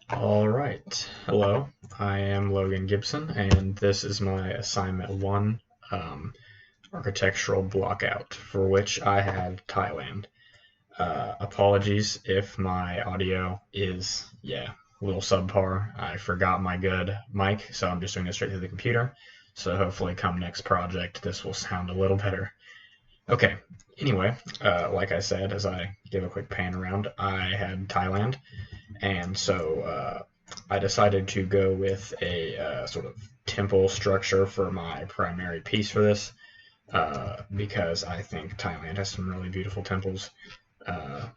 All right. Hello, I am Logan Gibson, and this is my assignment one, architectural blockout, for which I have Thailand. Apologies if my audio is, a little subpar. I forgot my good mic, so I'm just doing it straight through the computer. So hopefully, come next project, this will sound a little better. Okay. Anyway, like I said, as I give a quick pan around, I had Thailand. And so I decided to go with a sort of temple structure for my primary piece for this because I think Thailand has some really beautiful temples. Uh,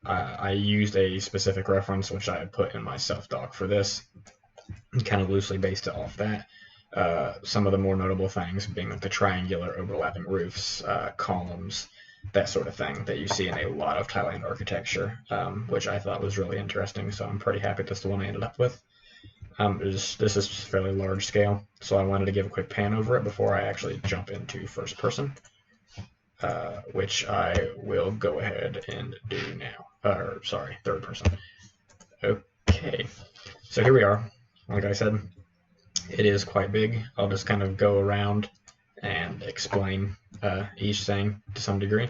I used a specific reference, which I put in my self-doc for this, and kind of loosely based it off that. Some of the more notable things being like the triangular overlapping roofs, columns, that sort of thing that you see in a lot of Thailand architecture, which I thought was really interesting. So I'm pretty happy that's the one I ended up with. This is fairly large scale, so I wanted to give a quick pan over it before I actually jump into first person, which I will go ahead and do now. Or sorry, third person. Okay, so here we are. Like I said, it is quite big. I'll just kind of go around and explain each thing to some degree.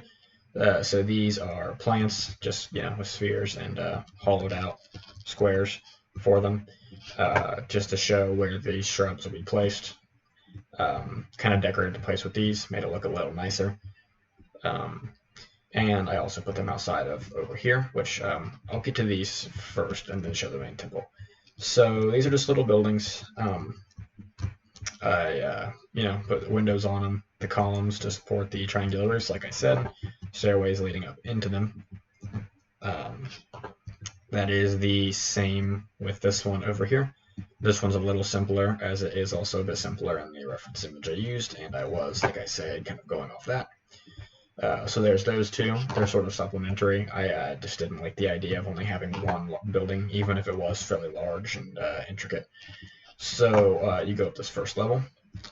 So these are plants, just with spheres and hollowed out squares for them, just to show where these shrubs will be placed. Kind of decorated the place with these, made it look a little nicer. Um, and I also put them outside of over here, which I'll get to these first and then show the main temple. So these are just little buildings. I put windows on them, the columns to support the triangular roofs, like I said, stairways leading up into them. That is the same with this one over here. This one's a little simpler, as it is also a bit simpler in the reference image I used, and I was, like I said, kind of going off that. So there's those two. They're sort of supplementary. I just didn't like the idea of only having one building, even if it was fairly large and intricate. So you go up this first level,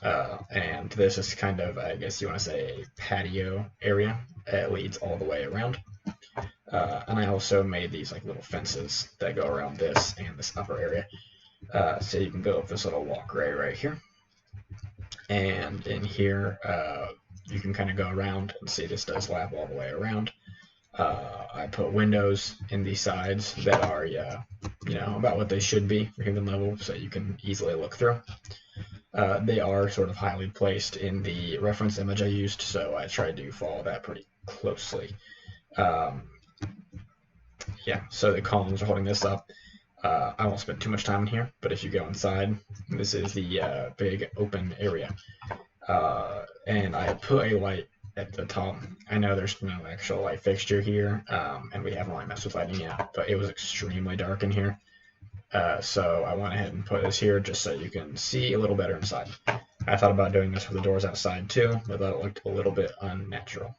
and this is kind of, I guess you want to say, a patio area. It leads all the way around. And I also made these like little fences that go around this and this upper area. So you can go up this little walkway right here. And in here, you can kind of go around and see this does lap all the way around. I put windows in the sides that are, about what they should be for human level, so you can easily look through. They are sort of highly placed in the reference image I used, so I tried to follow that pretty closely. So the columns are holding this up. I won't spend too much time in here, but if you go inside, this is the big open area. And I put a light at the top. I know there's no actual light fixture here, and we haven't really messed with lighting yet, but it was extremely dark in here. So I went ahead and put this here just so you can see a little better inside. I thought about doing this with the doors outside too, but that looked a little bit unnatural.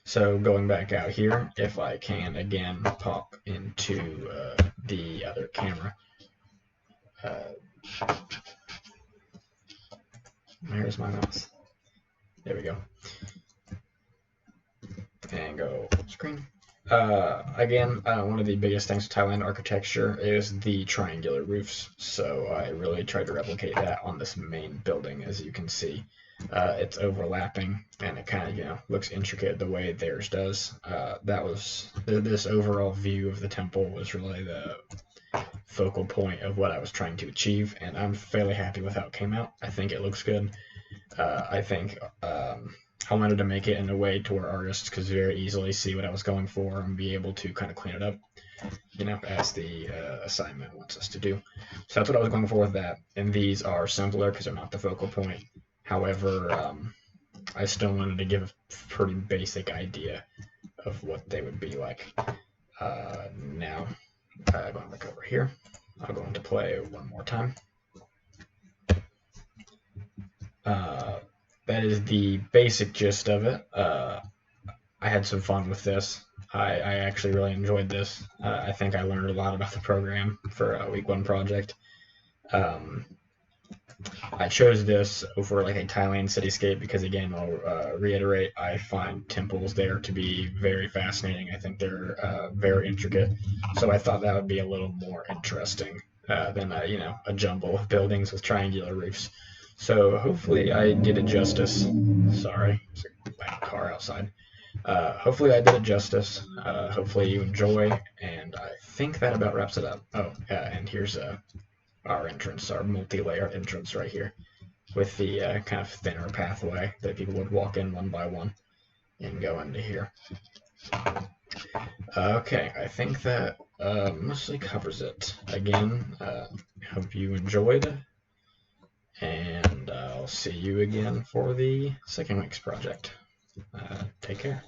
So going back out here, if I can again pop into the other camera. Here's my mouse. There we go. And go screen. Again, one of the biggest things with Thailand architecture is the triangular roofs. So I really tried to replicate that on this main building, as you can see. It's overlapping, and it kind of looks intricate the way theirs does. That was this overall view of the temple was really the focal point of what I was trying to achieve, and I'm fairly happy with how it came out. I think it looks good. I think I wanted to make it in a way to where artists could very easily see what I was going for and be able to kind of clean it up, as the assignment wants us to do. So that's what I was going for with that. And these are simpler because they're not the focal point. However, I still wanted to give a pretty basic idea of what they would be like. Now, going back over here, I'll go into play one more time. That is the basic gist of it. I had some fun with this. I actually really enjoyed this. I think I learned a lot about the program for a week one project. I chose this over like a Thailand cityscape because, again, I'll reiterate, I find temples there to be very fascinating. I think they're very intricate, so I thought that would be a little more interesting than a jumble of buildings with triangular roofs. So hopefully I did it justice. Sorry, there's a car outside. Hopefully I did it justice. Hopefully you enjoy, and I think that about wraps it up. Oh, and here's our entrance, our multi-layered entrance right here, with the kind of thinner pathway that people would walk in one by one and go into here. Okay, I think that mostly covers it. Again, hope you enjoyed, and I'll see you again for the second week's project. Take care.